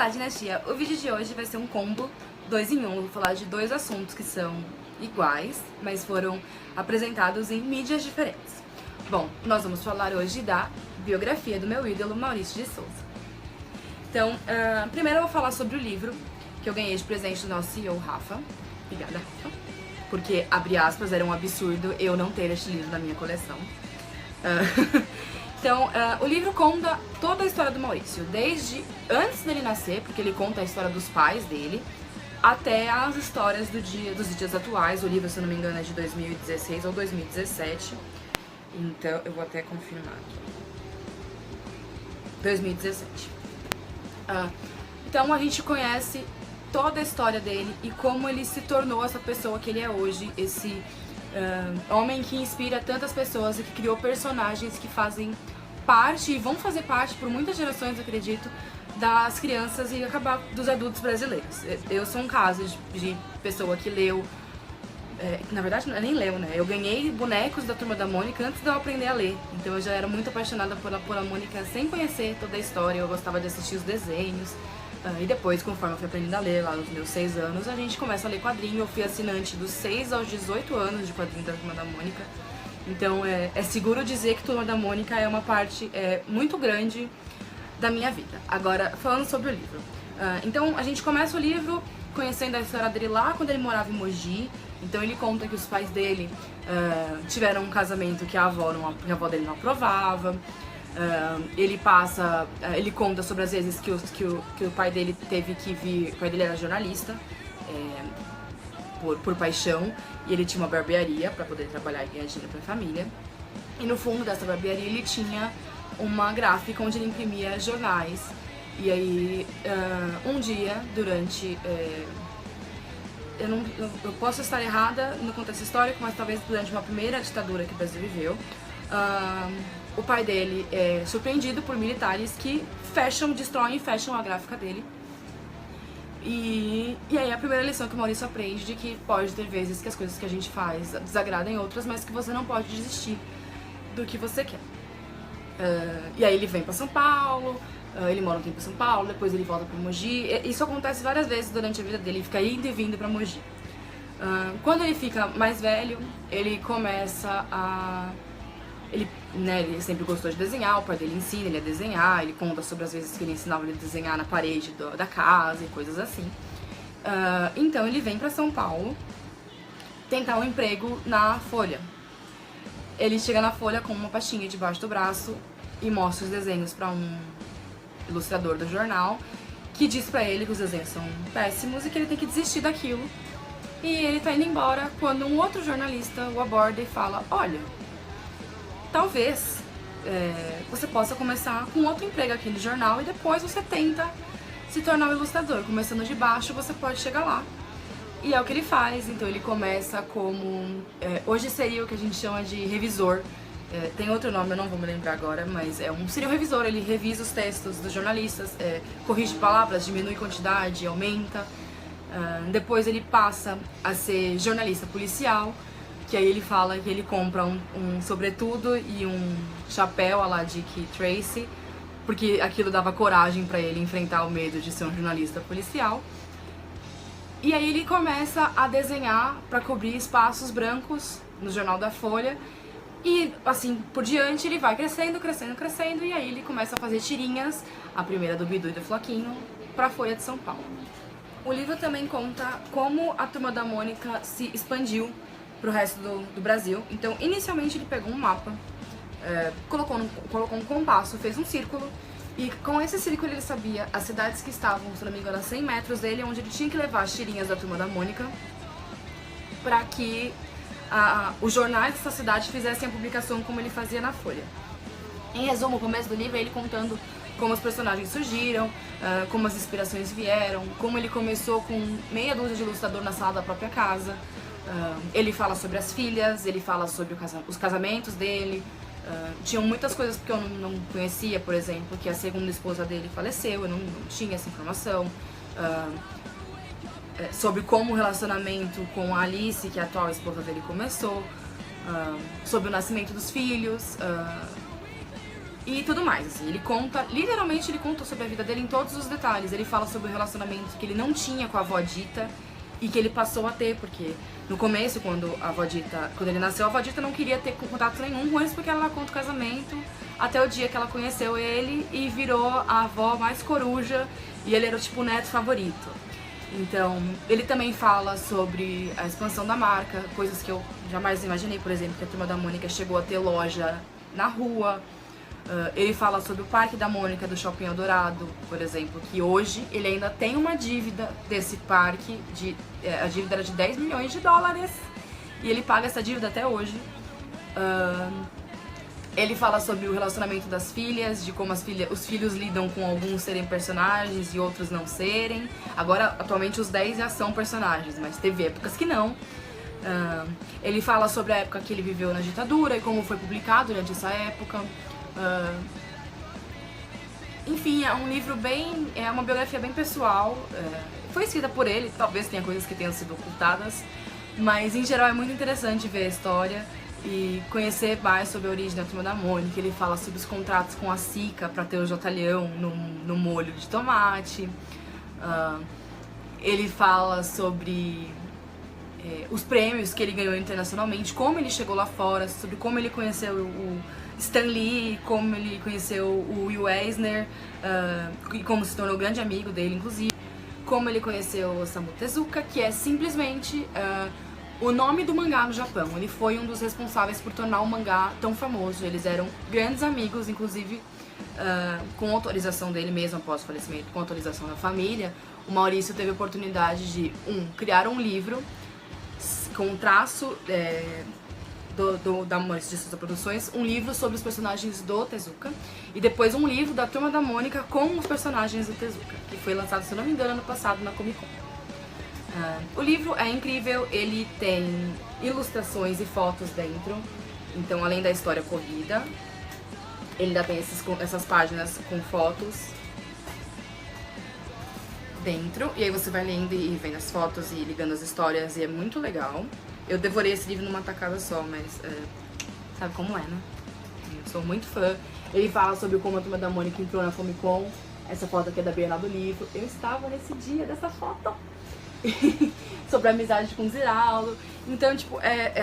Olá, Dinastia! O vídeo de hoje vai ser um combo 2 em 1. Eu vou falar de dois assuntos que são iguais, mas foram apresentados em mídias diferentes. Bom, nós vamos falar hoje da biografia do meu ídolo, Maurício de Souza. Então, primeiro eu vou falar sobre o livro que eu ganhei de presente do nosso CEO, Rafa. Obrigada, Rafa. Porque, abre aspas, era um absurdo eu não ter este livro na minha coleção. Então, o livro conta toda a história do Maurício, desde antes dele nascer, porque ele conta a história dos pais dele, até as histórias dos dias atuais. O livro, se eu não me engano, é de 2016 ou 2017. Então, eu vou até confirmar aqui. 2017. Então, a gente conhece toda a história dele e como ele se tornou essa pessoa que ele é hoje, esse homem que inspira tantas pessoas e que criou personagens que fazem parte e vão fazer parte por muitas gerações, acredito, das crianças e acabar dos adultos brasileiros. Eu sou um caso de pessoa que leu, na verdade nem leu, né? Eu ganhei bonecos da Turma da Mônica antes de eu aprender a ler, então eu já era muito apaixonada por a Mônica sem conhecer toda a história. Eu gostava de assistir os desenhos. E depois, conforme eu fui aprendendo a ler, lá nos meus 6 anos, a gente começa a ler quadrinho. Eu fui assinante dos 6 aos 18 anos de quadrinho da Turma da Mônica. Então é seguro dizer que Turma da Mônica é uma parte muito grande da minha vida. Agora, falando sobre o livro. Então a gente começa o livro conhecendo a história dele lá quando ele morava em Mogi. Então ele conta que os pais dele tiveram um casamento que a avó dele não aprovava. Ele conta sobre as vezes que o pai dele teve que vir. O pai dele era jornalista, por paixão, e ele tinha uma barbearia para poder trabalhar e ganhar dinheiro para a família. E no fundo dessa barbearia ele tinha uma gráfica onde ele imprimia jornais. E aí, um dia, durante. Eu posso estar errada no contexto histórico, mas talvez durante uma primeira ditadura que o Brasil viveu. O pai dele é surpreendido por militares que destroem e fecham a gráfica dele. E aí a primeira lição que o Maurício aprende de que pode ter vezes que as coisas que a gente faz desagradam outras, mas que você não pode desistir do que você quer. E aí ele vem pra São Paulo, ele mora um tempo em São Paulo, depois ele volta pra Mogi. Isso acontece várias vezes durante a vida dele, ele fica indo e vindo pra Mogi. Quando ele fica mais velho, ele começa a... Ele sempre gostou de desenhar, o pai dele ensina ele a desenhar, ele conta sobre as vezes que ele ensinava ele a desenhar na parede da casa e coisas assim. Então ele vem pra São Paulo tentar um emprego na Folha. Ele chega na Folha com uma pastinha debaixo do braço e mostra os desenhos pra um ilustrador do jornal, que diz pra ele que os desenhos são péssimos e que ele tem que desistir daquilo. E ele tá indo embora quando um outro jornalista o aborda e fala: olha, talvez você possa começar com outro emprego aqui no jornal e depois você tenta se tornar um ilustrador. Começando de baixo, você pode chegar lá. E é o que ele faz. Então ele começa como... hoje seria o que a gente chama de revisor. Tem outro nome, eu não vou me lembrar agora, mas seria um revisor. Ele revisa os textos dos jornalistas, corrige palavras, diminui quantidade, aumenta. Depois ele passa a ser jornalista policial, que aí ele fala que ele compra um sobretudo e um chapéu à la Dick Tracy, porque aquilo dava coragem pra ele enfrentar o medo de ser um jornalista policial. E aí ele começa a desenhar pra cobrir espaços brancos no Jornal da Folha. E assim por diante ele vai crescendo, crescendo, crescendo. E aí ele começa a fazer tirinhas, a primeira do Bidu e do Floquinho, pra Folha de São Paulo. O livro também conta como a Turma da Mônica se expandiu pro resto do Brasil. Então, inicialmente ele pegou um mapa, colocou um compasso, fez um círculo, e com esse círculo ele sabia as cidades que estavam, se não me engano, a 100 metros dele, onde ele tinha que levar as tirinhas da Turma da Mônica para que os jornais dessa cidade fizessem a publicação como ele fazia na Folha. Em resumo, o começo do livro é ele contando como os personagens surgiram, como as inspirações vieram, como ele começou com meia dúzia de ilustrador na sala da própria casa. Ele fala sobre as filhas, ele fala sobre os casamentos dele. Tinham muitas coisas que eu não conhecia, por exemplo, que a segunda esposa dele faleceu, eu não tinha essa informação. Sobre como o relacionamento com a Alice, que é a atual esposa dele, começou. Sobre o nascimento dos filhos. e tudo mais, assim. Ele conta, literalmente ele conta sobre a vida dele em todos os detalhes. Ele fala sobre o relacionamento que ele não tinha com a avó Dita e que ele passou a ter, porque no começo, quando ele nasceu, a avó Dita não queria ter contato nenhum com eles porque ela era contra o casamento, até o dia que ela conheceu ele e virou a avó mais coruja e ele era tipo o neto favorito. Então, ele também fala sobre a expansão da marca, coisas que eu jamais imaginei, por exemplo, que a Turma da Mônica chegou a ter loja na rua. Ele fala sobre o Parque da Mônica do Shopping Eldorado, por exemplo, que hoje ele ainda tem uma dívida desse parque, a dívida era de 10 milhões de dólares e ele paga essa dívida até hoje. Ele fala sobre o relacionamento das filhas, de como os filhos lidam com alguns serem personagens e outros não serem. Agora, atualmente, os 10 já são personagens, mas teve épocas que não. Ele fala sobre a época que ele viveu na ditadura e como foi publicado durante essa época. Enfim, é um livro é uma biografia bem pessoal. Foi escrita por ele, talvez tenha coisas que tenham sido ocultadas, mas em geral é muito interessante ver a história e conhecer mais sobre a origem da Turma da Mônica. Ele fala sobre os contratos com a Sica para ter o Jotalhão no molho de tomate. Ele fala sobre os prêmios que ele ganhou internacionalmente, como ele chegou lá fora, sobre como ele conheceu o Stan Lee, como ele conheceu o Will Eisner, e como se tornou grande amigo dele, inclusive. Como ele conheceu o Osamu Tezuka, que é simplesmente o nome do mangá no Japão. Ele foi um dos responsáveis por tornar o mangá tão famoso. Eles eram grandes amigos, inclusive com autorização dele mesmo após o falecimento, com autorização da família. O Maurício teve a oportunidade de criar um livro com um traço da Maurício de Souza Produções, um livro sobre os personagens do Tezuka e depois um livro da Turma da Mônica com os personagens do Tezuka, que foi lançado, se eu não me engano, ano passado na Comic Con. O livro é incrível, ele tem ilustrações e fotos dentro, então além da história corrida, ele ainda tem essas páginas com fotos dentro, e aí você vai lendo e vendo as fotos e ligando as histórias, e é muito legal. Eu devorei esse livro numa tacada só, mas sabe como é, né? Eu sou muito fã. Ele fala sobre como a Turma da Mônica entrou na Comic Con. Essa foto aqui é da Bienal do Livro. Eu estava nesse dia dessa foto. Sobre a amizade com o Ziraldo. Então, tipo,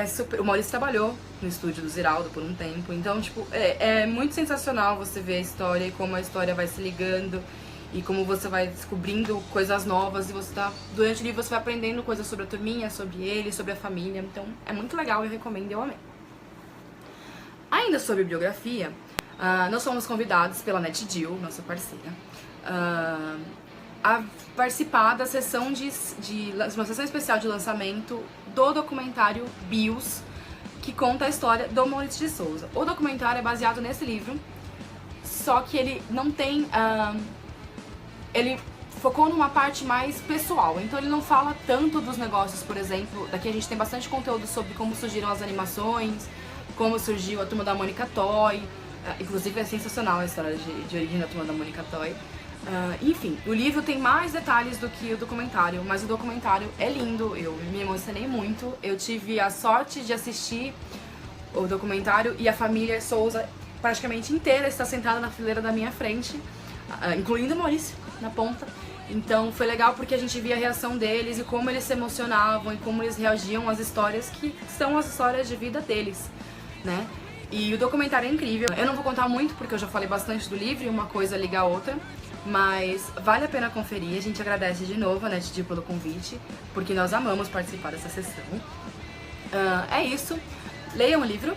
super... O Maurício trabalhou no estúdio do Ziraldo por um tempo. Então, tipo, é muito sensacional você ver a história e como a história vai se ligando. E como você vai descobrindo coisas novas e durante o livro você vai aprendendo coisas sobre a turminha, sobre ele, sobre a família. Então é muito legal, eu recomendo, eu amei. Ainda sobre biografia, nós fomos convidados pela NetGeo, nossa parceira, a participar da sessão uma sessão especial de lançamento do documentário BIOS, que conta a história do Maurício de Souza. O documentário é baseado nesse livro, só que ele não tem... ele focou numa parte mais pessoal, então ele não fala tanto dos negócios, por exemplo. Daqui a gente tem bastante conteúdo sobre como surgiram as animações, como surgiu a Turma da Mônica Toy, inclusive é sensacional a história de origem da Turma da Mônica Toy. Enfim, o livro tem mais detalhes do que o documentário, mas o documentário é lindo, eu me emocionei muito. Eu tive a sorte de assistir o documentário e a família Souza praticamente inteira está sentada na fileira da minha frente, incluindo o Maurício na ponta. Então foi legal porque a gente via a reação deles e como eles se emocionavam e como eles reagiam às histórias que são as histórias de vida deles, né? E o documentário é incrível. Eu não vou contar muito porque eu já falei bastante do livro e uma coisa liga a outra, mas vale a pena conferir. A gente agradece de novo a NetGeo pelo convite, porque nós amamos participar dessa sessão. É isso. Leiam o livro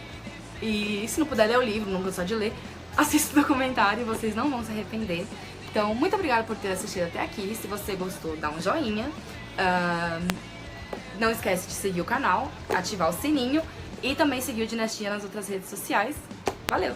e se não puder ler o livro, não gostar de ler, assista o documentário e vocês não vão se arrepender. Então, muito obrigada por ter assistido até aqui. Se você gostou, dá um joinha. Não esquece de seguir o canal, ativar o sininho e também seguir o Dinastia nas outras redes sociais. Valeu!